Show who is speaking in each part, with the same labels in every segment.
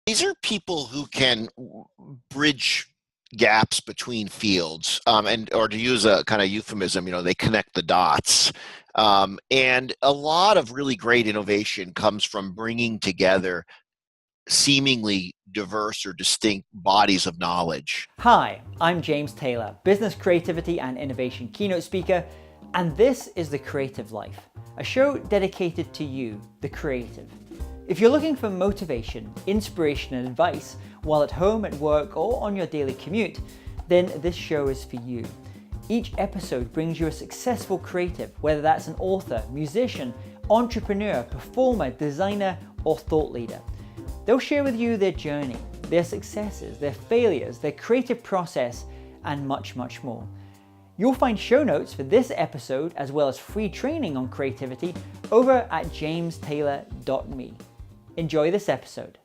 Speaker 1: These are people who can bridge gaps between fields, and or to use a kind of euphemism, they connect the dots. And a lot of really great innovation comes from bringing together seemingly diverse or distinct bodies of knowledge.
Speaker 2: Hi, I'm James Taylor, business creativity and innovation keynote speaker, and this is The Creative Life, a show dedicated to you, the creative. If you're looking for motivation, inspiration, and advice while at home, at work, or on your daily commute, then this show is for you. Each episode brings you a successful creative, whether that's an author, musician, entrepreneur, performer, designer, or thought leader. They'll share with you their journey, their successes, their failures, their creative process, and much, much more. You'll find show notes for this episode, as well as free training on creativity, over at jamestaylor.me. Enjoy this episode.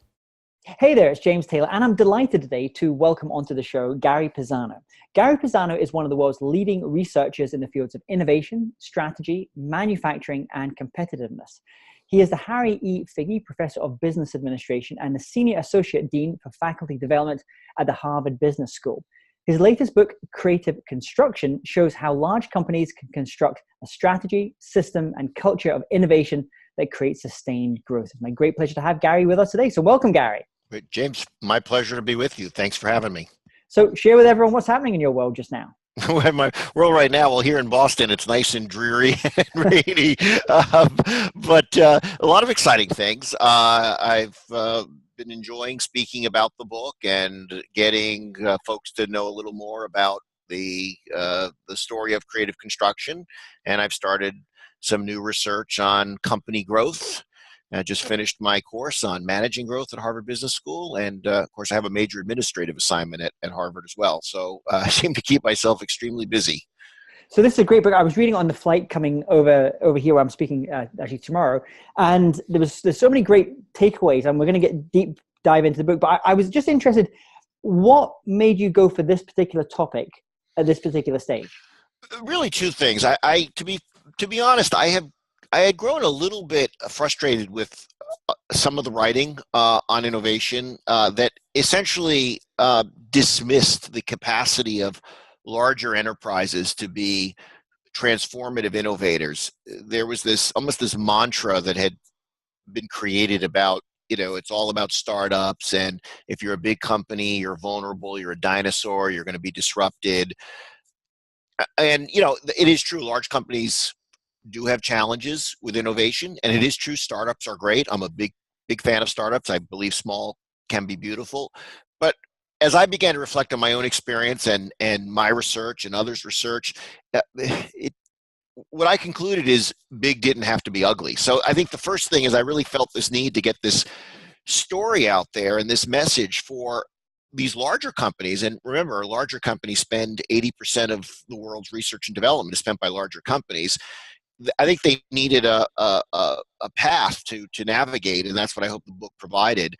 Speaker 2: Hey there, it's James Taylor, and I'm delighted today to welcome onto the show Gary Pisano. Gary Pisano is one of the world's leading researchers in the fields of innovation, strategy, manufacturing, and competitiveness. He is the Harry E. Figgie Professor of Business Administration and the Senior Associate Dean for Faculty Development at the Harvard Business School. His latest book, Creative Construction, shows how large companies can construct a strategy, system, and culture of innovation that creates sustained growth. It's my great pleasure to have Gary with us today. So welcome, Gary.
Speaker 1: James, my pleasure to be with you. Thanks for having me.
Speaker 2: So share with everyone what's happening in your world just now.
Speaker 1: My world right now, well, here in Boston, it's nice and dreary and rainy, but a lot of exciting things. I've been enjoying speaking about the book and getting folks to know a little more about the story of creative construction. And I've started some new research on company growth. I just finished my course on managing growth at Harvard Business School. And of course, I have a major administrative assignment at Harvard as well. So I seem to keep myself extremely busy.
Speaker 2: So this is a great book. I was reading on the flight coming over here where I'm speaking actually tomorrow. And there's so many great takeaways, and we're going to get deep dive into the book. But I was just interested, what made you go for this particular topic at this particular stage?
Speaker 1: Really two things. To be honest, I had grown a little bit frustrated with some of the writing on innovation that essentially dismissed the capacity of larger enterprises to be transformative innovators. There was this mantra that had been created about, it's all about startups, and if you're a big company, you're vulnerable, you're a dinosaur, you're going to be disrupted. And, it is true, large companies do have challenges with innovation, and it is true startups are great. I'm a big fan of startups. I believe small can be beautiful. But as I began to reflect on my own experience and my research and others' research, what I concluded is big didn't have to be ugly. So I think the first thing is I really felt this need to get this story out there and this message for these larger companies. And remember, larger companies spend 80% of the world's research and development is spent by larger companies. I think they needed a path to navigate, and that's what I hope the book provided.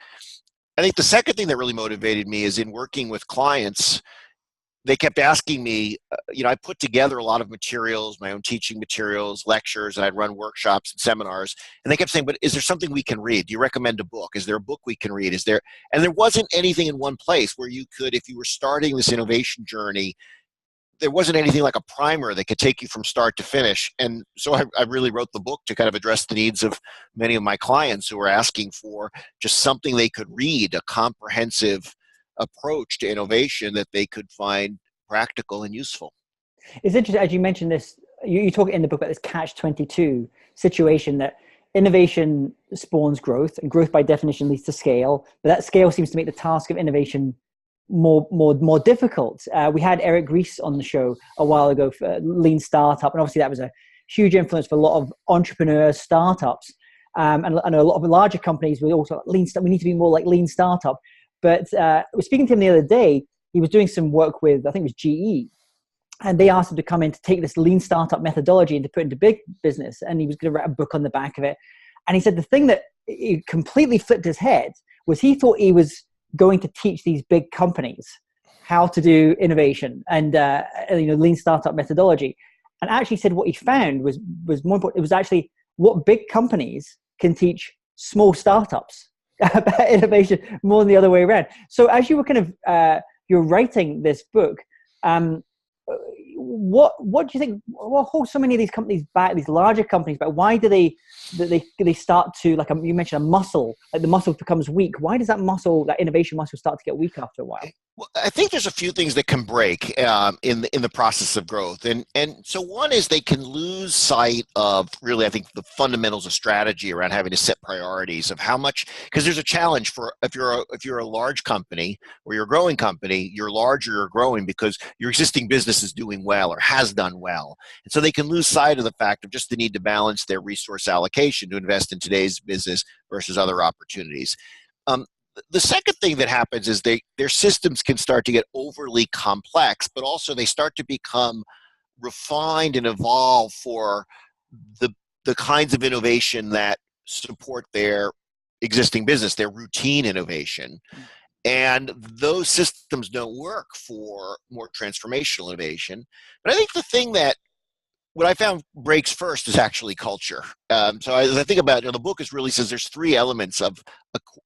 Speaker 1: I think the second thing that really motivated me is in working with clients, they kept asking me, I put together a lot of materials, my own teaching materials, lectures, and I'd run workshops and seminars, and they kept saying, but is there something we can read? Do you recommend a book? Is there a book we can read? And there wasn't anything in one place where you could, if you were starting this innovation journey, there wasn't anything like a primer that could take you from start to finish. And so I really wrote the book to kind of address the needs of many of my clients who were asking for just something they could read, a comprehensive approach to innovation that they could find practical and useful.
Speaker 2: It's interesting, as you mentioned this, you talk in the book about this catch-22 situation that innovation spawns growth, and growth by definition leads to scale, but that scale seems to make the task of innovation more difficult. We had Eric Ries on the show a while ago for Lean Startup, and obviously that was a huge influence for a lot of entrepreneurs, startups, and a lot of larger companies. We also we need to be more like Lean Startup. But I was speaking to him the other day. He was doing some work with, I think it was GE, and they asked him to come in to take this Lean Startup methodology and to put it into big business, and he was going to write a book on the back of it. And he said the thing that it completely flipped his head was he thought he was going to teach these big companies how to do innovation and Lean Startup methodology. And actually said what he found was more important. It was actually what big companies can teach small startups about innovation more than the other way around. So as you were kind of you're writing this book, um, what do you think? What holds so many of these companies back? These larger companies back? Why do they start to, like you mentioned, a muscle? Like the muscle becomes weak. Why does that muscle, that innovation muscle, start to get weak after a while?
Speaker 1: Well, I think there's a few things that can break in the process of growth, and so one is they can lose sight of really, I think, the fundamentals of strategy around having to set priorities of how much, because there's a challenge for if you're a large company or you're a growing company, you're larger or growing because your existing business is doing well or has done well, and so they can lose sight of the fact of just the need to balance their resource allocation to invest in today's business versus other opportunities. Um, the second thing that happens is their systems can start to get overly complex, but also they start to become refined and evolve for the kinds of innovation that support their existing business, their routine innovation. And those systems don't work for more transformational innovation. But I think the thing that what I found breaks first is actually culture. So as I think about it, the book really says there's three elements of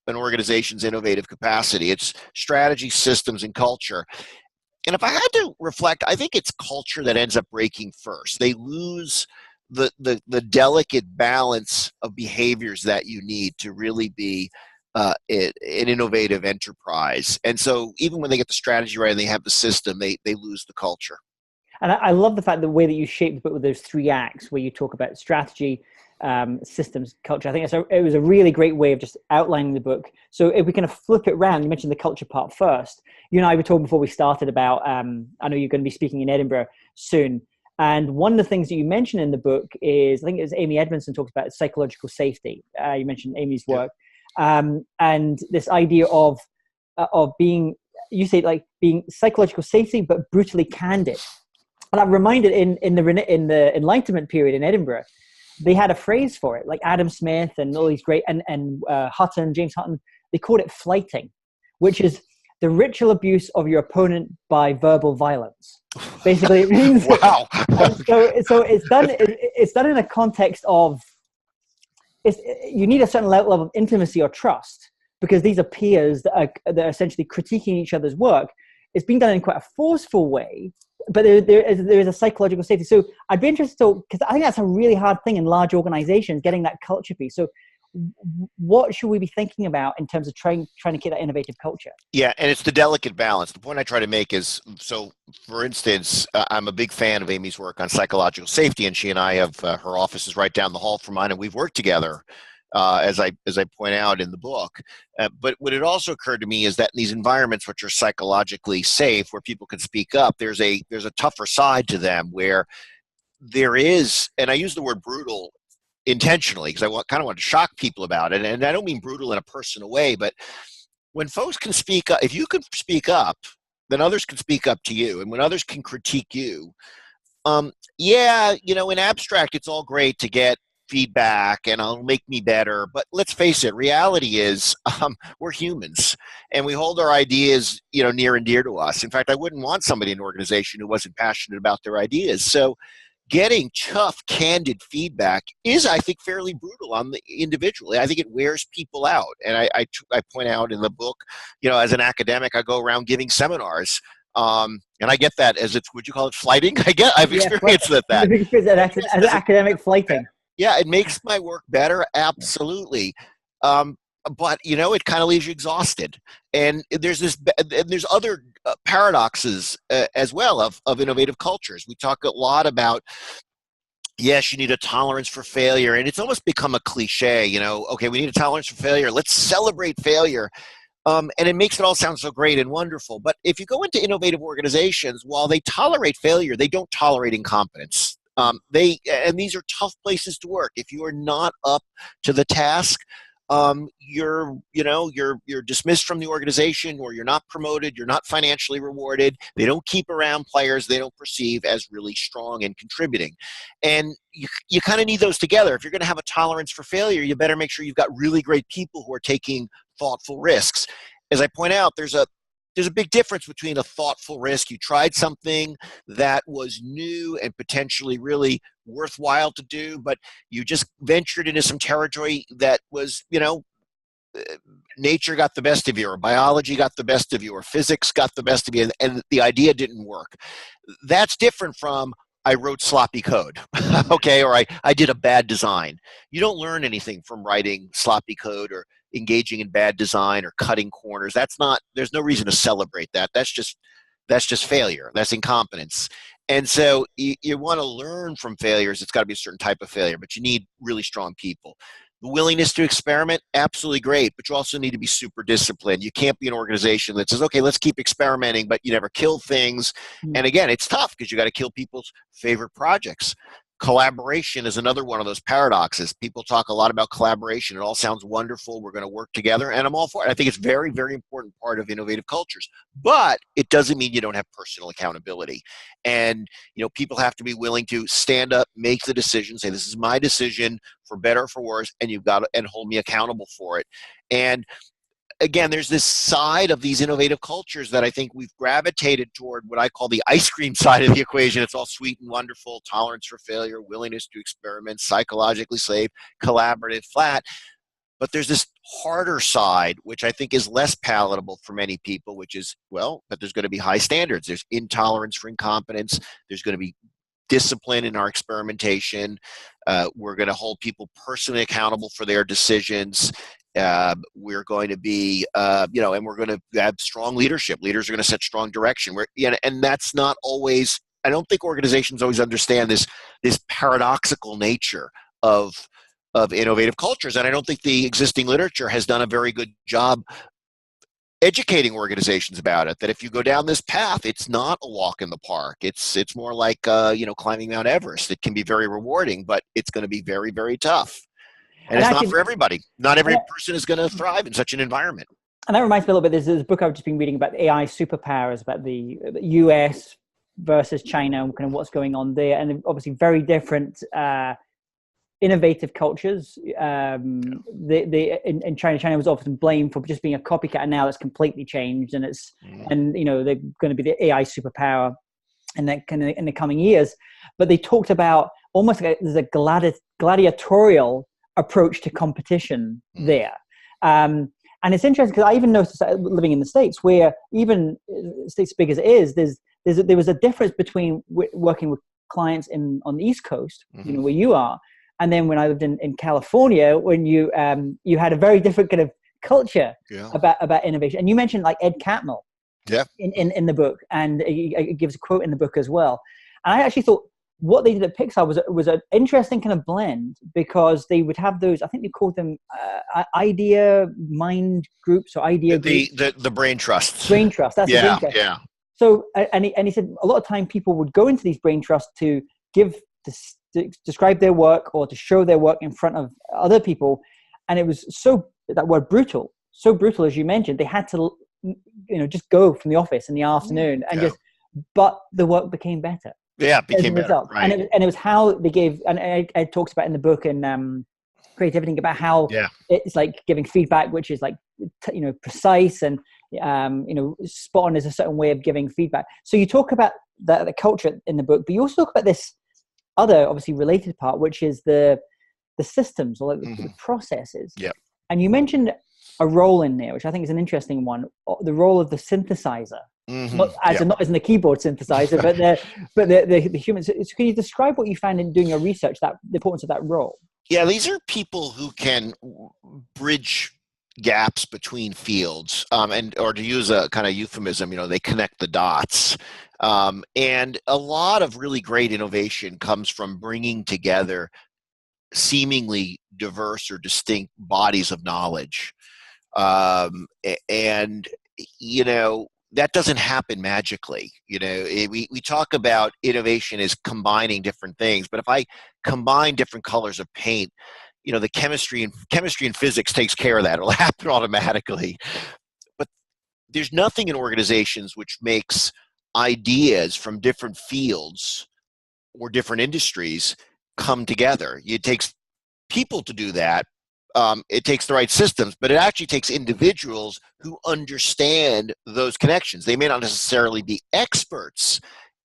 Speaker 1: an organization's innovative capacity. It's strategy, systems, and culture. And if I had to reflect, I think it's culture that ends up breaking first. They lose the delicate balance of behaviors that you need to really be an innovative enterprise. And so even when they get the strategy right and they have the system, they lose the culture.
Speaker 2: And I love the fact the way that you shaped the book with those three acts, where you talk about strategy, systems, culture. I think it was a really great way of just outlining the book. So if we kind of flip it around, you mentioned the culture part first. You and I were talking before we started about, I know you're going to be speaking in Edinburgh soon. And one of the things that you mentioned in the book is, I think it was Amy Edmondson talks about psychological safety. You mentioned Amy's work. Yeah. And this idea of being, you say like being psychological safety, but brutally candid. And I'm reminded in the Enlightenment period in Edinburgh, they had a phrase for it, like Adam Smith and all these great, and James Hutton, they called it flyting, which is the ritual abuse of your opponent by verbal violence. Basically, it means
Speaker 1: wow.
Speaker 2: So it's done in a context of you need a certain level of intimacy or trust, because these are peers that are essentially critiquing each other's work. It's being done in quite a forceful way, but there is a psychological safety. So I'd be interested because I think that's a really hard thing in large organizations, getting that culture piece. So what should we be thinking about in terms of trying to get that innovative culture?
Speaker 1: Yeah, and it's the delicate balance. The point I try to make is, so for instance, I'm a big fan of Amy's work on psychological safety, and she and I have her office is right down the hall from mine, and we've worked together. As I point out in the book. But what it also occurred to me is that in these environments which are psychologically safe, where people can speak up, there's a tougher side to them where there is, and I use the word brutal intentionally because I kind of want to shock people about it. And I don't mean brutal in a personal way, but when folks can speak up, if you can speak up, then others can speak up to you. And when others can critique you, in abstract, it's all great to get feedback and it'll make me better, but let's face it, reality is we're humans and we hold our ideas near and dear to us. In fact, I wouldn't want somebody in an organization who wasn't passionate about their ideas. So getting tough, candid feedback is, I think, fairly brutal on the individually. I think it wears people out, and I point out in the book, as an academic, I go around giving seminars. And I get that would you call it flighting? I've experienced that.
Speaker 2: As academic flighting.
Speaker 1: Yeah, it makes my work better, absolutely. But it kind of leaves you exhausted. And there's other paradoxes as well of innovative cultures. We talk a lot about, yes, you need a tolerance for failure, and it's almost become a cliche. Okay, we need a tolerance for failure. Let's celebrate failure. And it makes it all sound so great and wonderful. But if you go into innovative organizations, while they tolerate failure, they don't tolerate incompetence. And these are tough places to work. If you are not up to the task, you're dismissed from the organization, or you're not promoted, you're not financially rewarded. They don't keep around players they don't perceive as really strong and contributing. And you kind of need those together. If you're going to have a tolerance for failure, you better make sure you've got really great people who are taking thoughtful risks. As I point out, there's a big difference between a thoughtful risk. You tried something that was new and potentially really worthwhile to do, but you just ventured into some territory that was, nature got the best of you, or biology got the best of you, or physics got the best of you, and the idea didn't work. That's different from I wrote sloppy code, okay, or I did a bad design. You don't learn anything from writing sloppy code or engaging in bad design or cutting corners. There's no reason to celebrate that. That's just failure. That's incompetence. And so you want to learn from failures. It's got to be a certain type of failure, but you need really strong people. The willingness to experiment, absolutely great, but you also need to be super disciplined. You can't be an organization that says, okay, let's keep experimenting, but you never kill things. And again, it's tough because you got to kill people's favorite projects. Collaboration is another one of those paradoxes. People talk a lot about collaboration. It all sounds wonderful. We're going to work together, and I'm all for it. I think it's very, very important part of innovative cultures, but it doesn't mean you don't have personal accountability. And people have to be willing to stand up, make the decision, say this is my decision for better or for worse, and you've got to and hold me accountable for it. And again, there's this side of these innovative cultures that I think we've gravitated toward what I call the ice cream side of the equation. It's all sweet and wonderful, tolerance for failure, willingness to experiment, psychologically safe, collaborative, flat. But there's this harder side, which I think is less palatable for many people, which is, but there's going to be high standards. There's intolerance for incompetence. There's going to be discipline in our experimentation. We're going to hold people personally accountable for their decisions. We're going to be, and we're going to have strong leadership. Leaders are going to set strong direction. And that's not always. I don't think organizations always understand this paradoxical nature of innovative cultures, and I don't think the existing literature has done a very good job educating organizations about it. That if you go down this path, it's not a walk in the park. It's more like climbing Mount Everest. It can be very rewarding, but it's going to be very, very tough. And it's not for everybody. Not every person is going to thrive in such an environment.
Speaker 2: And that reminds me a little bit, there's this book I've just been reading about AI superpowers, about the US versus China and kind of what's going on there. And obviously very different innovative cultures. In China was often blamed for just being a copycat, and now it's completely changed. And they're going to be the AI superpower in the coming years. But they talked about almost like there's a gladiatorial approach to competition there. And it's interesting because I even noticed that living in the States, where even states big as it is, there was a difference between working with clients on the East Coast, where you are, and then when I lived in California, when you had a very different kind of culture about innovation. And you mentioned like Ed Catmull in the book, and it gives a quote in the book as well. And I actually thought what they did at Pixar was an interesting kind of blend, because they would have those, I think they called them idea mind groups or idea groups.
Speaker 1: The brain trusts.
Speaker 2: Brain trust. That's the brain trust.
Speaker 1: Yeah.
Speaker 2: So, and he said a lot of time people would go into these brain trusts to describe their work or to show their work in front of other people. And it was that word brutal, so brutal, as you mentioned, they had to, just go from the office in the afternoon and but the work became better.
Speaker 1: Yeah, it became better. Right.
Speaker 2: And it was how they gave, and Ed talks about in the book in Creativity about how it's like giving feedback, which is like, precise and, spot on is a certain way of giving feedback. So you talk about the culture in the book, but you also talk about this other obviously related part, which is the systems or the processes. Yeah. And you mentioned a role in there, which I think is an interesting one, the role of the synthesizer. Not as in the keyboard synthesizer, but the humans. So can you describe what you found in doing your research, the importance of that role?
Speaker 1: Yeah, these are people who can bridge gaps between fields, or to use a kind of euphemism, they connect the dots. And a lot of really great innovation comes from bringing together seemingly diverse or distinct bodies of knowledge. And that doesn't happen magically. We talk about innovation as combining different things, but if I combine different colors of paint, the chemistry and physics takes care of that. It'll happen automatically. But there's nothing in organizations which makes ideas from different fields or different industries come together. It takes people to do that. It takes the right systems, but it actually takes individuals who understand those connections. They may not necessarily be experts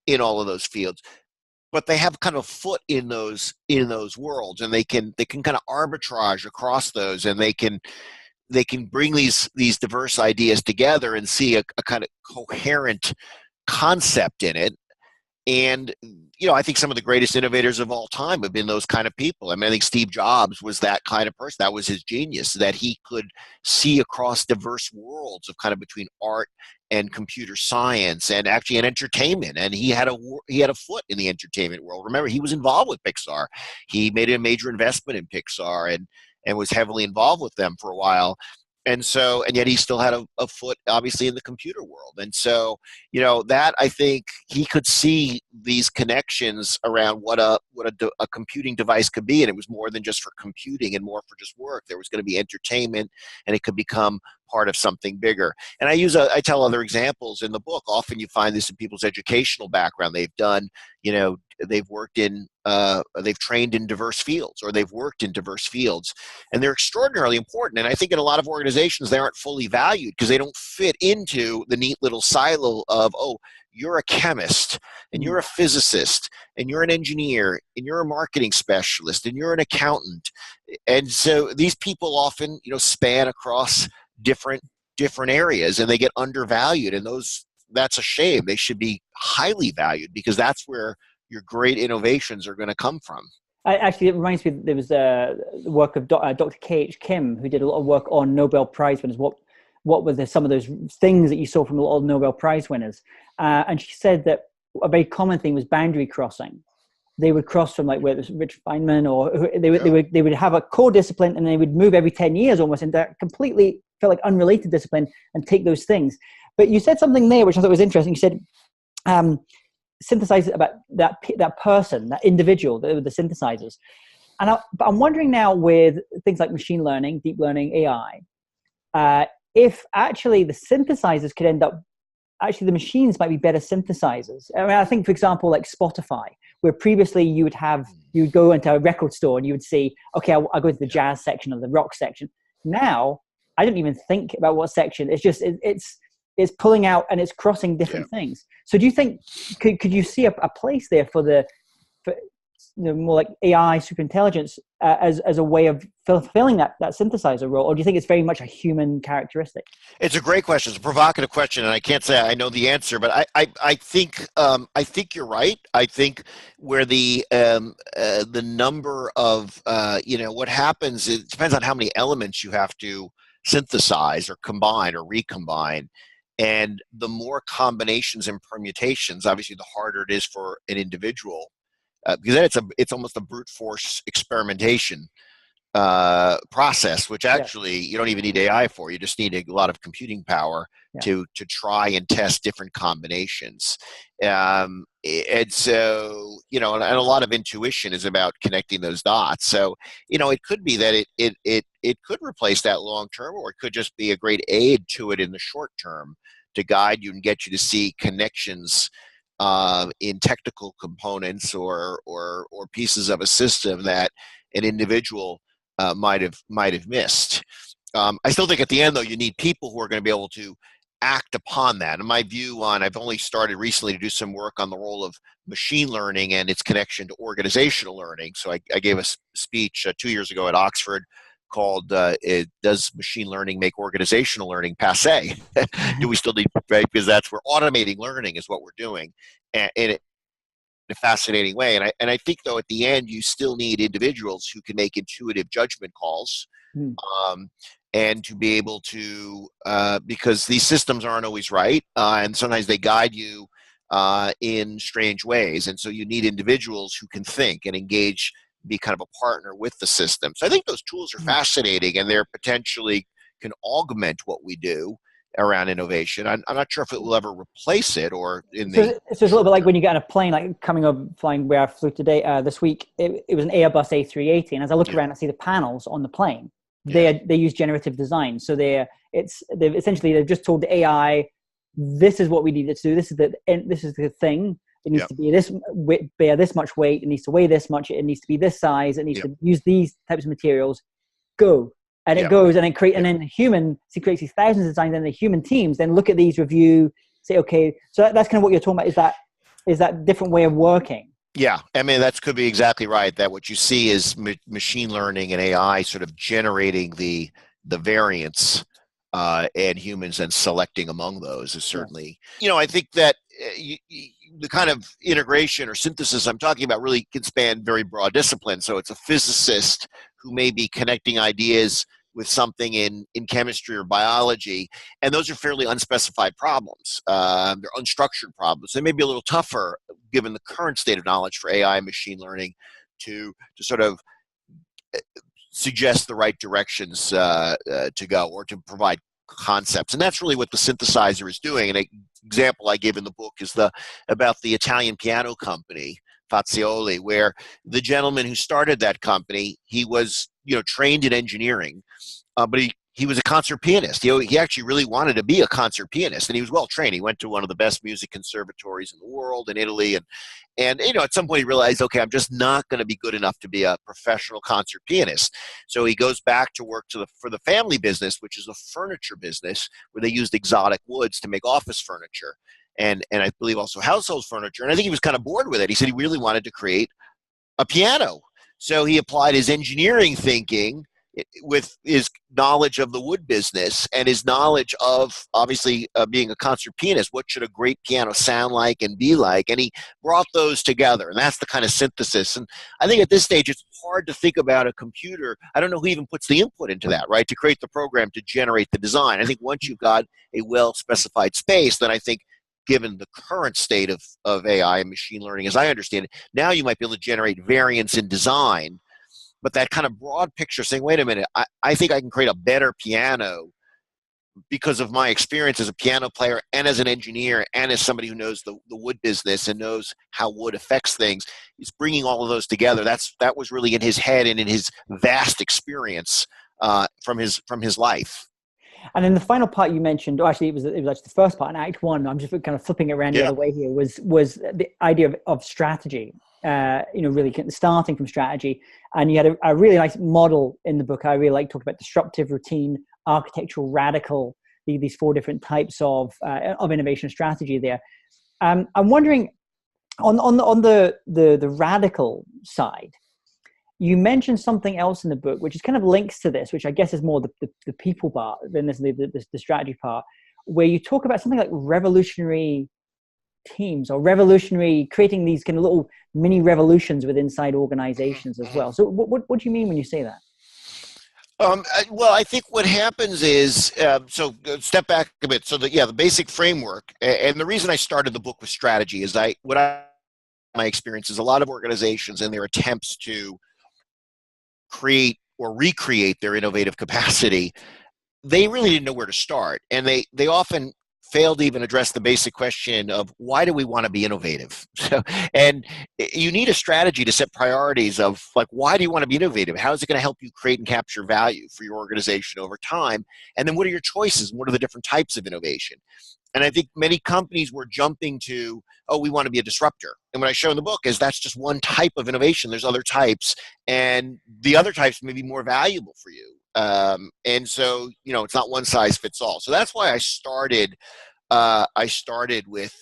Speaker 1: in all of those fields, but they have kind of a foot in those worlds, and they can kind of arbitrage across those, and they can they can bring these diverse ideas together and see a kind of coherent concept in it. And, I think some of the greatest innovators of all time have been those kind of people. I mean, I think Steve Jobs was that kind of person. That was his genius, that he could see across diverse worlds of kind of between art and computer science and actually in entertainment. And he had a foot in the entertainment world. Remember, he was involved with Pixar. He made a major investment in Pixar and was heavily involved with them for a while. And yet he still had a foot, obviously, in the computer world. And so, that I think he could see these connections around what a computing device could be. And it was more than just for computing and more for just work. There was going to be entertainment, and it could become part of something bigger. And I tell other examples in the book. Often you find this in people's educational background. They've done, they've worked in, they've trained in diverse fields, or they've worked in diverse fields, and they're extraordinarily important. And I think in a lot of organizations, they aren't fully valued because they don't fit into the neat little silo of, oh, you're a chemist, and you're a physicist, and you're an engineer, and you're a marketing specialist, and you're an accountant. And so these people often, span across different areas, and they get undervalued, and that's a shame. They should be highly valued because that's where your great innovations are going to come from.
Speaker 2: Actually, it reminds me, there was the work of Dr. K.H. Kim, who did a lot of work on Nobel Prize winners. What were some of those things that you saw from a lot of Nobel Prize winners? And she said that a very common thing was boundary crossing. They would cross from, like, where it was Rich Feynman, or they would have a core discipline, and they would move every 10 years almost into completely felt like unrelated discipline and take those things. But you said something there which I thought was interesting. You said synthesize about that person, that individual, the synthesizers. And I'm wondering now, with things like machine learning, deep learning, AI, if actually the synthesizers could end up, actually the machines might be better synthesizers. I mean, I think, for example, like Spotify, where previously you would go into a record store and you would see, okay, I'll go to the jazz section or the rock section. Now, I don't even think about what section. It's just, it's pulling out and it's crossing different things. So do you think, could you see a place there for more like AI superintelligence as a way of fulfilling that synthesizer role? Or do you think it's very much a human characteristic?
Speaker 1: It's a great question. It's a provocative question, and I can't say I know the answer, but I think you're right. I think where the number of what happens, it depends on how many elements you have to synthesize or combine or recombine. And the more combinations and permutations, obviously, the harder it is for an individual, because then it's almost a brute force experimentation process, which actually you don't even need AI for. You just need a lot of computing power to try and test different combinations. And so, and a lot of intuition is about connecting those dots. So, it could be that it could replace that long term, or it could just be a great aid to it in the short term to guide you and get you to see connections in technical components or pieces of a system that an individual might have missed. I still think at the end, though, you need people who are going to be able to act upon that. And my view I've only started recently to do some work on the role of machine learning and its connection to organizational learning. So I gave a speech 2 years ago at Oxford called Does Machine Learning Make Organizational Learning Passé? Do we still need, right? Because that's where automating learning is what we're doing in a fascinating way. And I think, though, at the end, you still need individuals who can make intuitive judgment calls. And to be able to, because these systems aren't always right, and sometimes they guide you in strange ways. And so you need individuals who can think and engage, be kind of a partner with the system. So I think those tools are fascinating, and they're potentially can augment what we do around innovation. I'm not sure if it will ever replace it, or so
Speaker 2: it's a little bit like when you get on a plane, like coming up flying where I flew today, this week, it was an Airbus A380. And as I look around and see the panels on the plane, they use generative design. So they've just told the AI, this is what we need it to do. This is the thing. It needs to be bear this much weight. It needs to weigh this much. It needs to be this size. It needs to use these types of materials. Go. And it goes and then then the human creates these thousands of designs, and the human teams then look at these, review, say, okay. So that's kind of what you're talking about, is that different way of working.
Speaker 1: Yeah, I mean, that could be exactly right. That what you see is machine learning and AI sort of generating the the variance and humans and selecting among those is certainly, I think that the kind of integration or synthesis I'm talking about really can span very broad disciplines. So it's a physicist who may be connecting ideas with something in chemistry or biology, and those are fairly unspecified problems. They're unstructured problems. They may be a little tougher given the current state of knowledge for AI and machine learning to sort of suggest the right directions to go, or to provide concepts. And that's really what the synthesizer is doing. An example I give in the book is about the Italian piano company, Fazioli, where the gentleman who started that company, he was trained in engineering, but he was a concert pianist. He actually really wanted to be a concert pianist, and he was well trained. He went to one of the best music conservatories in the world in Italy, and at some point he realized, okay, I'm just not going to be good enough to be a professional concert pianist. So he goes back to work for the family business, which is a furniture business where they used exotic woods to make office furniture, and I believe also household furniture. And I think he was kind of bored with it. He said he really wanted to create a piano. So he applied his engineering thinking with his knowledge of the wood business and his knowledge of, obviously, being a concert pianist. What should a great piano sound like and be like? And he brought those together, and that's the kind of synthesis. And I think at this stage, it's hard to think about a computer. I don't know who even puts the input into that, right, to create the program to generate the design. I think once you've got a well-specified space, then I think, given the current state of AI and machine learning, as I understand it, now you might be able to generate variance in design. But that kind of broad picture saying, wait a minute, I think I can create a better piano because of my experience as a piano player and as an engineer and as somebody who knows the wood business and knows how wood affects things. He's bringing all of those together. That was really in his head and in his vast experience from his life.
Speaker 2: And then the final part you mentioned, or actually it was actually the first part in Act 1. I'm just kind of flipping it around the other way here. Was the idea of strategy? Really starting from strategy. And you had a really nice model in the book. I really like talking about disruptive, routine, architectural, radical. These four different types of innovation strategy there. I'm wondering on the radical side. You mentioned something else in the book, which is kind of links to this, which I guess is more the people part than the strategy part, where you talk about something like revolutionary teams or creating these kind of little mini revolutions within inside organizations as well. So what do you mean when you say that?
Speaker 1: Well, I think what happens is, so step back a bit. So the basic framework, and the reason I started the book with strategy is my experience is a lot of organizations and their attempts to create or recreate their innovative capacity, they really didn't know where to start. And they often failed to even address the basic question of why do we want to be innovative? And you need a strategy to set priorities of like, why do you want to be innovative? How is it going to help you create and capture value for your organization over time? And then what are your choices? What are the different types of innovation? And I think many companies were jumping to, oh, we want to be a disruptor. And what I show in the book is that's just one type of innovation. There's other types, and the other types may be more valuable for you. And so, it's not one size fits all. So that's why I started with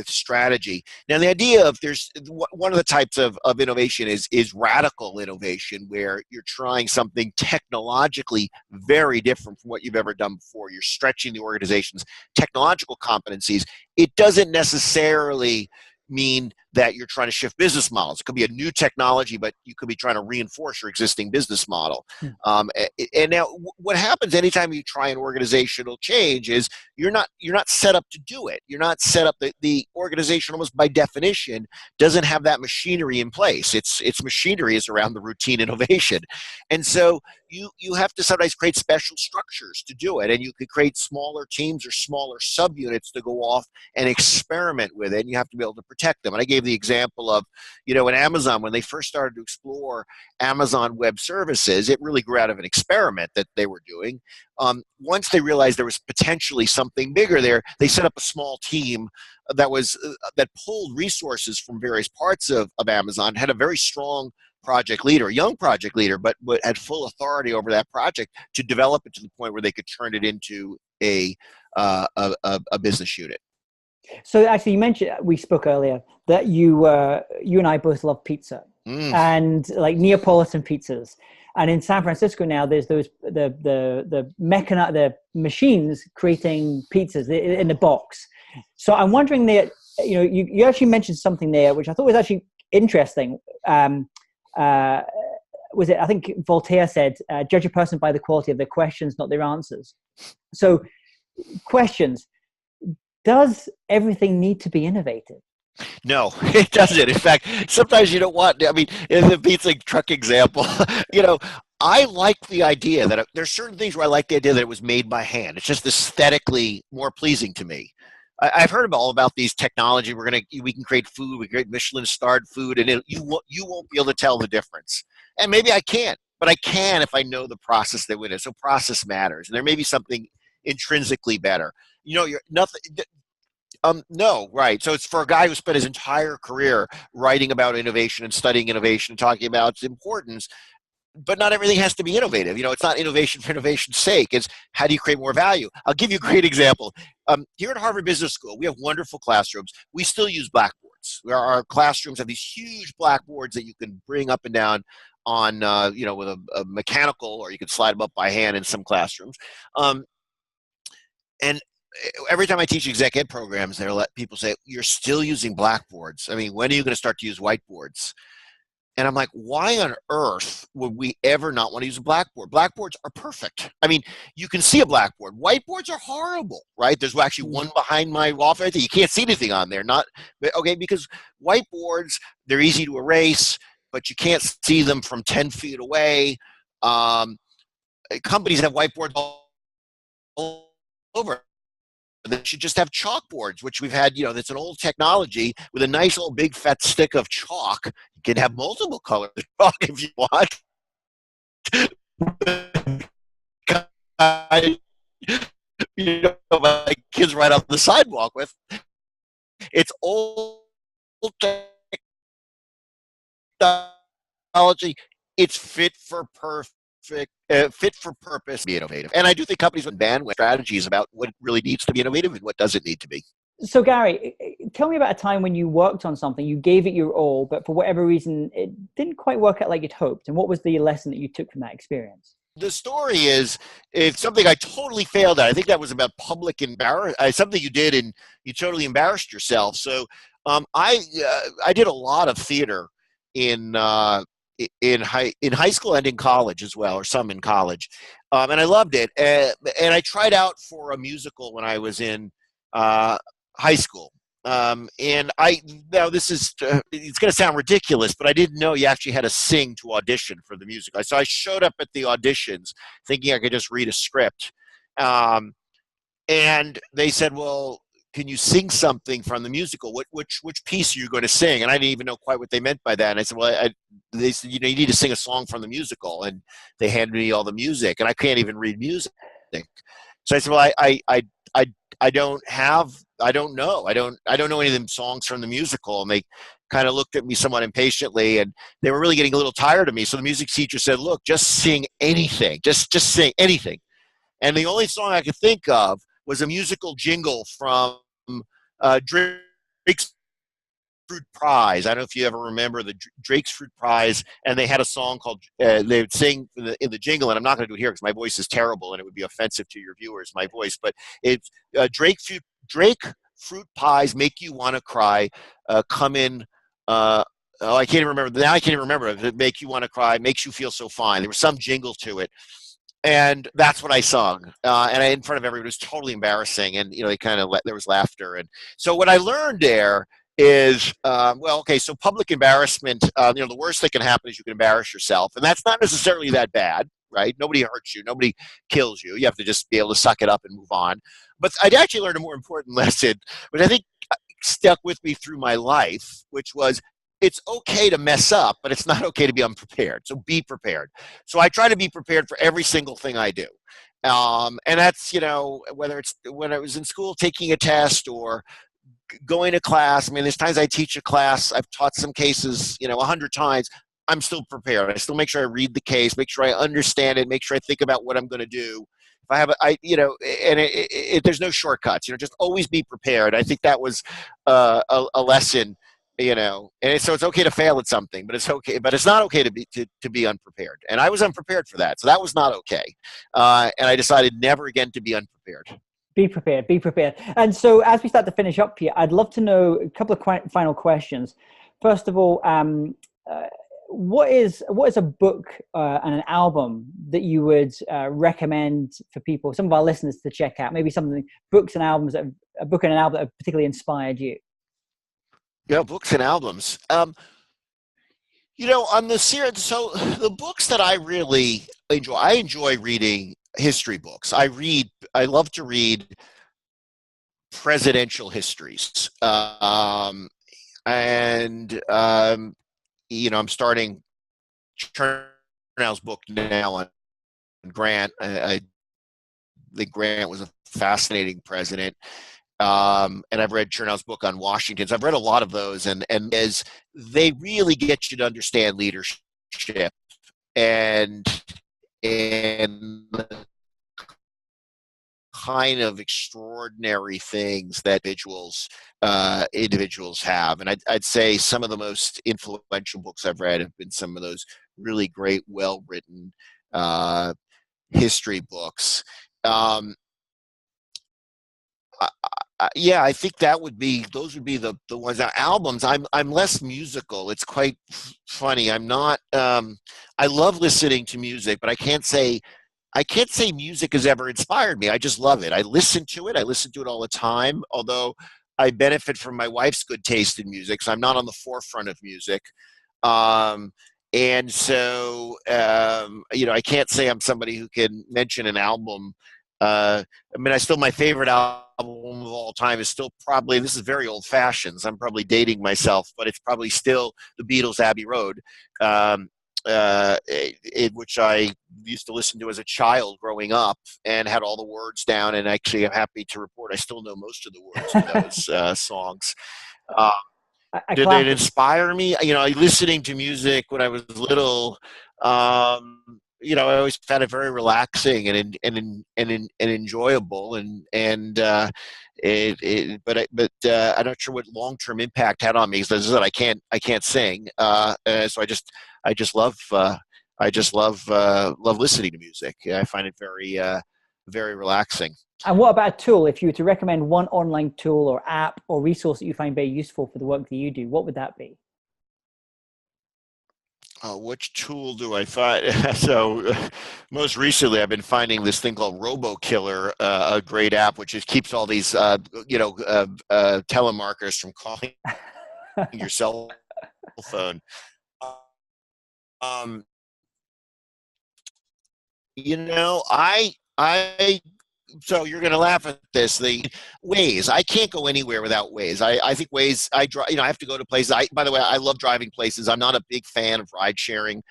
Speaker 1: strategy. Now, the idea of there's one of the types of innovation is radical innovation, where you're trying something technologically very different from what you've ever done before. You're stretching the organization's technological competencies. It doesn't necessarily mean that you're trying to shift business models. It could be a new technology, but you could be trying to reinforce your existing business model. And now what happens anytime you try an organizational change is you're not set up to do it. You're not set up, the organization almost by definition doesn't have that machinery in place. Its machinery is around the routine innovation. And so you have to sometimes create special structures to do it. And you could create smaller teams or smaller subunits to go off and experiment with it. And you have to be able to protect them. And I gave the example of, in Amazon, when they first started to explore Amazon Web Services, it really grew out of an experiment that they were doing. Once they realized there was potentially something bigger there, they set up a small team that pulled resources from various parts of Amazon, had a very strong project leader, a young project leader, but had full authority over that project to develop it to the point where they could turn it into a business unit.
Speaker 2: So actually, you mentioned, we spoke earlier that you and I both love pizza and like Neapolitan pizzas. And in San Francisco now, there's those the machines creating pizzas in the box. So I'm wondering that, you know, you actually mentioned something there which I thought was actually interesting. Was it? I think Voltaire said, "Judge a person by the quality of their questions, not their answers." So, questions: does everything need to be innovative?
Speaker 1: No, it doesn't. In fact, sometimes you don't want, I mean, in the pizza truck example, you know, I like the idea that there's certain things where I like the idea that it was made by hand. It's just aesthetically more pleasing to me. I've heard all about these technology. We can create food, we create Michelin-starred food, and you won't be able to tell the difference. And maybe I can't, but I can if I know the process that went in. So process matters, and there may be something intrinsically better. You know, you're nothing. No, right. So it's for a guy who spent his entire career writing about innovation and studying innovation and talking about its importance. But not everything has to be innovative. You know, it's not innovation for innovation's sake. It's how do you create more value? I'll give you a great example. Here at Harvard Business School, we have wonderful classrooms. We still use blackboards. Our classrooms have these huge blackboards that you can bring up and down on, you know, with a mechanical, or you can slide them up by hand in some classrooms. And every time I teach exec ed programs, they'll let people say, "You're still using blackboards. I mean, when are you going to start to use whiteboards?" And I'm like, why on earth would we ever not want to use a blackboard? Blackboards are perfect. I mean, you can see a blackboard. Whiteboards are horrible, right? There's actually one behind my wall. You can't see anything on there. Okay, because whiteboards, they're easy to erase, but you can't see them from 10 feet away. Companies have whiteboards all over. They should just have chalkboards, which we've had, you know, that's an old technology with a nice little big fat stick of chalk. You can have multiple colors of chalk if you want. You know, my kids ride off the sidewalk with. It's old technology. It's fit for purpose, be innovative. And I do think companies would ban strategies about what really needs to be innovative and what doesn't need to be.
Speaker 2: So Gary, tell me about a time when you worked on something, you gave it your all, but for whatever reason, it didn't quite work out like you'd hoped. And what was the lesson that you took from that experience?
Speaker 1: The story is, it's something I totally failed at. I think that was about public embarrassment, something you did and you totally embarrassed yourself. So I did a lot of theater in high school and in college as well, or some in college, and I loved it. And I tried out for a musical when I was in high school. And now this is, it's going to sound ridiculous, but I didn't know you actually had to sing to audition for the musical. So I showed up at the auditions thinking I could just read a script. And they said, "Well, can you sing something from the musical? Which piece are you going to sing?" And I didn't even know quite what they meant by that. And I said, "Well," they said, "You know, you need to sing a song from the musical." And they handed me all the music, and I can't even read music. So I said, "Well, I don't know any of them songs from the musical." And they kind of looked at me somewhat impatiently, and they were really getting a little tired of me. So the music teacher said, "Look, just sing anything. Just sing anything." And the only song I could think of was a musical jingle from Drake's Fruit Prize. I don't know if you ever remember the Drake's Fruit Prize, and they had a song called, they would sing in the jingle, and I'm not going to do it here because my voice is terrible and it would be offensive to your viewers, my voice, but it's Drake Fruit Pies make you want to cry, come in, I can't even remember, now I can't even remember it, make you want to cry, makes you feel so fine. There was some jingle to it. And that's what I sung, and in front of everybody. It was totally embarrassing, and you know, there was laughter. And so what I learned there is, well, okay, so public embarrassment. You know, the worst that can happen is you can embarrass yourself, and that's not necessarily that bad, right? Nobody hurts you, nobody kills you. You have to just be able to suck it up and move on. But I actually learned a more important lesson, which I think stuck with me through my life, which was, it's okay to mess up, but it's not okay to be unprepared. So be prepared. So I try to be prepared for every single thing I do. And that's, you know, whether it's when I was in school taking a test or going to class. I mean, there's times I teach a class, I've taught some cases, you know, 100 times. I'm still prepared. I still make sure I read the case, make sure I understand it, make sure I think about what I'm going to do. If I have you know, and there's no shortcuts, you know, just always be prepared. I think that was a lesson And so it's okay to fail at something, but it's not okay to be unprepared. And I was unprepared for that, so that was not okay. And I decided never again to be unprepared.
Speaker 2: Be prepared, be prepared. And so as we start to finish up here, I'd love to know a couple of final questions. First of all, what is a book and an album that you would recommend for people, some of our listeners, to check out? Maybe books and albums a book and an album that have particularly inspired you.
Speaker 1: Yeah, books and albums. On the series, so the books that I really enjoy, I enjoy reading history books. I love to read presidential histories. I'm starting Chernow's book now on Grant. I think Grant was a fascinating president. And I've read Chernow's book on Washington. So I've read a lot of those, and as they really get you to understand leadership and the kind of extraordinary things that individuals have. And I'd say some of the most influential books I've read have been some of those really great, well-written history books. I think those would be the ones. Now, albums, I'm less musical. It's quite funny. I'm not. I love listening to music, but I can't say music has ever inspired me. I just love it. I listen to it. I listen to it all the time. Although I benefit from my wife's good taste in music, so I'm not on the forefront of music. And so, I can't say I'm somebody who can mention an album. My favorite album of all time is still probably, this is very old fashioned, so I'm probably dating myself, but it's probably still the Beatles' Abbey Road, which I used to listen to as a child growing up and had all the words down. And actually, I'm happy to report I still know most of the words of those songs. Did it inspire me? Listening to music when I was little, I always found it very relaxing and enjoyable, but I'm not sure what long-term impact had on me. Because as I said, I can't sing, so I just love listening to music. I find it very very relaxing.
Speaker 2: And what about a tool? If you were to recommend one online tool or app or resource that you find very useful for the work that you do, what would that be?
Speaker 1: Which tool do I find? So, most recently, I've been finding this thing called RoboKiller, a great app which just keeps all these, telemarketers from calling your cell phone. I so you're going to laugh at this. The Waze, I can't go anywhere without Waze. I think Waze, I have to go to places. By the way, I love driving places. I'm not a big fan of ride sharing.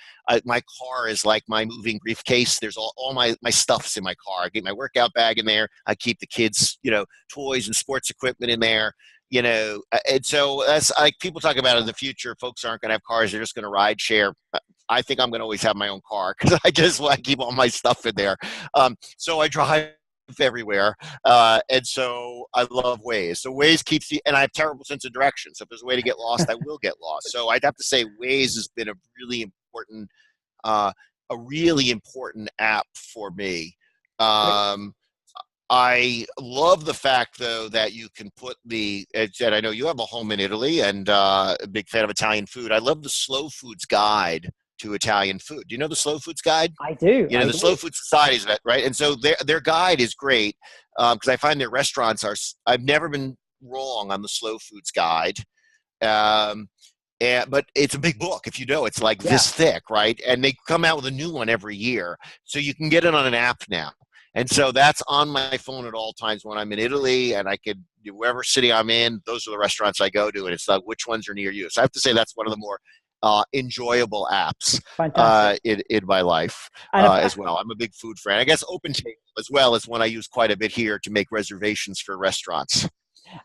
Speaker 1: My car is like my moving briefcase. There's all my stuff's in my car. I get my workout bag in there. I keep the kids, toys and sports equipment in there. And so that's like people talk about in the future, folks aren't going to have cars. They're just going to ride share. I think I'm going to always have my own car because I just want to keep all my stuff in there. So I drive everywhere, and so I love Waze. So Waze keeps you, and I have terrible sense of direction. So if there's a way to get lost, I will get lost. So I'd have to say Waze has been a really important app for me. I love the fact, though, that you can put I know you have a home in Italy and a big fan of Italian food. I love the Slow Foods Guide to Italian food. Do you know the Slow Foods Guide?
Speaker 2: I do.
Speaker 1: The Slow Food Society is that, right? And so their guide is great because I find their restaurants I've never been wrong on the Slow Foods Guide. But it's a big book. If it's like this thick, right? And they come out with a new one every year. So you can get it on an app now. And so that's on my phone at all times when I'm in Italy, and I could, wherever city I'm in, those are the restaurants I go to, and it's like, which ones are near you? So I have to say that's one of the more enjoyable apps in my life as well. I'm a big food fan. I guess OpenTable as well is one I use quite a bit here to make reservations for restaurants.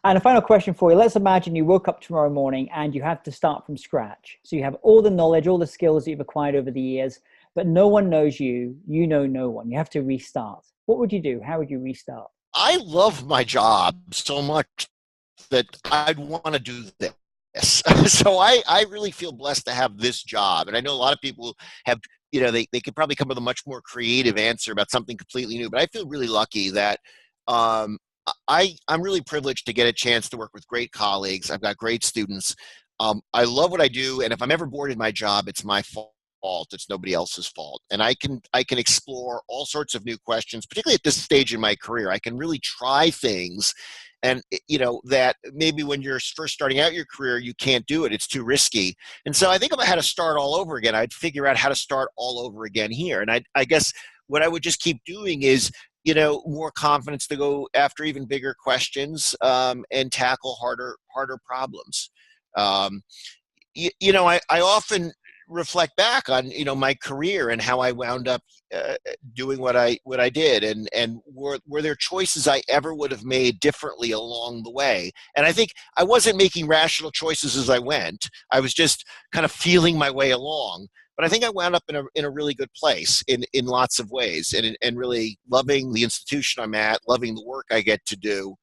Speaker 2: And a final question for you. Let's imagine you woke up tomorrow morning and you have to start from scratch. So you have all the knowledge, all the skills that you've acquired over the years, but no one knows you. You know no one. You have to restart. What would you do? How would you restart?
Speaker 1: I love my job so much that I'd want to do that. So I really feel blessed to have this job. And I know a lot of people have, they could probably come with a much more creative answer about something completely new, but I feel really lucky that um, I'm really privileged to get a chance to work with great colleagues. I've got great students. I love what I do. And if I'm ever bored in my job, it's my fault. It's nobody else's fault. And I can explore all sorts of new questions, particularly at this stage in my career. I can really try things, and that maybe when you're first starting out your career you can't do it, it's too risky. And so I think if I had to start all over again, I'd figure out how to start all over again here. And I guess what I would just keep doing is more confidence to go after even bigger questions, and tackle harder problems. um, I often reflect back on my career and how I wound up doing what I did, and were there choices I ever would have made differently along the way. And I think I wasn't making rational choices as I went. I was just kind of feeling my way along. But I think I wound up in a really good place in lots of ways, and really loving the institution I'm at, loving the work I get to do.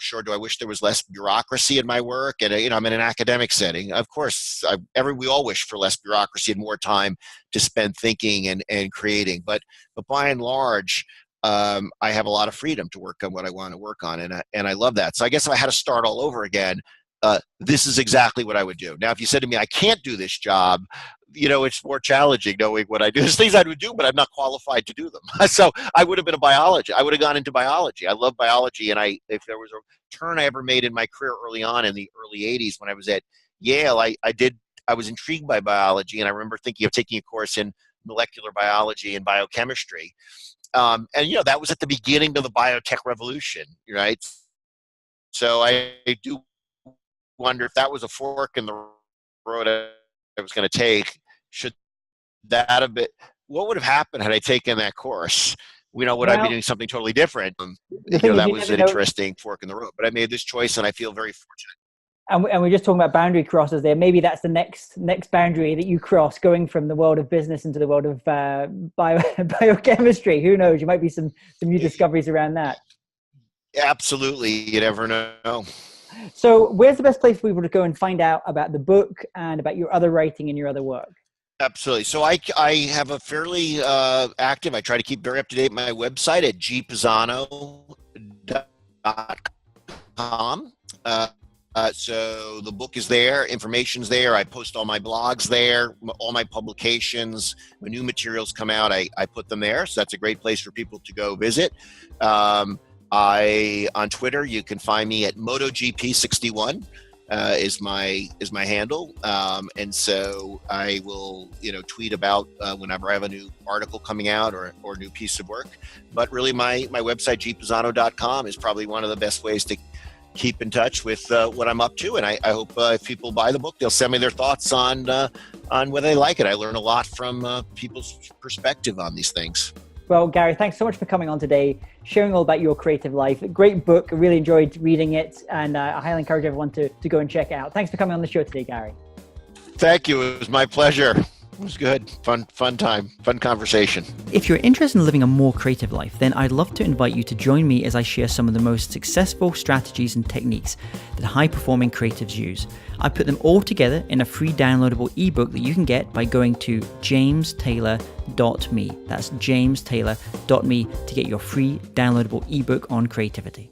Speaker 1: Sure, do I wish there was less bureaucracy in my work? And I'm in an academic setting. Of course, we all wish for less bureaucracy and more time to spend thinking and creating. But by and large, I have a lot of freedom to work on what I want to work on, and I love that. So I guess if I had to start all over again, this is exactly what I would do. Now, if you said to me, I can't do this job, it's more challenging knowing what I do. There's things I would do, but I'm not qualified to do them. So I would have been a biologist. I would have gone into biology. I love biology. And if there was a turn I ever made in my career early on in the early 80s when I was at Yale, I was intrigued by biology. And I remember thinking of taking a course in molecular biology and biochemistry. And that was at the beginning of the biotech revolution, right? So I do wonder if that was a fork in the road I was going to take. Should that have been, what would have happened had I taken that course? Would I be doing something totally different? That was an interesting fork in the road. But I made this choice, and I feel very fortunate.
Speaker 2: And we're just talking about boundary crosses there. Maybe that's the next boundary that you cross, going from the world of business into the world of biochemistry. Who knows? You might be some new discoveries around that.
Speaker 1: Absolutely. You never know.
Speaker 2: So where's the best place for people to go and find out about the book and about your other writing and your other work?
Speaker 1: Absolutely. So I have a fairly active, I try to keep very up to date, my website at gpisano.com. So the book is there, information's there. I post all my blogs there, all my publications. When new materials come out, I put them there. So that's a great place for people to go visit. On Twitter, you can find me at MotoGP61 is my handle, and so I will tweet about whenever I have a new article coming out or new piece of work. But really, my website gpisano.com is probably one of the best ways to keep in touch with what I'm up to. And I hope if people buy the book, they'll send me their thoughts on whether they like it. I learn a lot from people's perspective on these things.
Speaker 2: Well, Gary, thanks so much for coming on today, sharing all about your creative life. Great book. I really enjoyed reading it, and I highly encourage everyone to go and check it out. Thanks for coming on the show today, Gary.
Speaker 1: Thank you. It was my pleasure. It was good. Fun time. Fun conversation.
Speaker 2: If you're interested in living a more creative life, then I'd love to invite you to join me as I share some of the most successful strategies and techniques that high-performing creatives use. I put them all together in a free downloadable ebook that you can get by going to jamestaylor.me. That's jamestaylor.me to get your free downloadable ebook on creativity.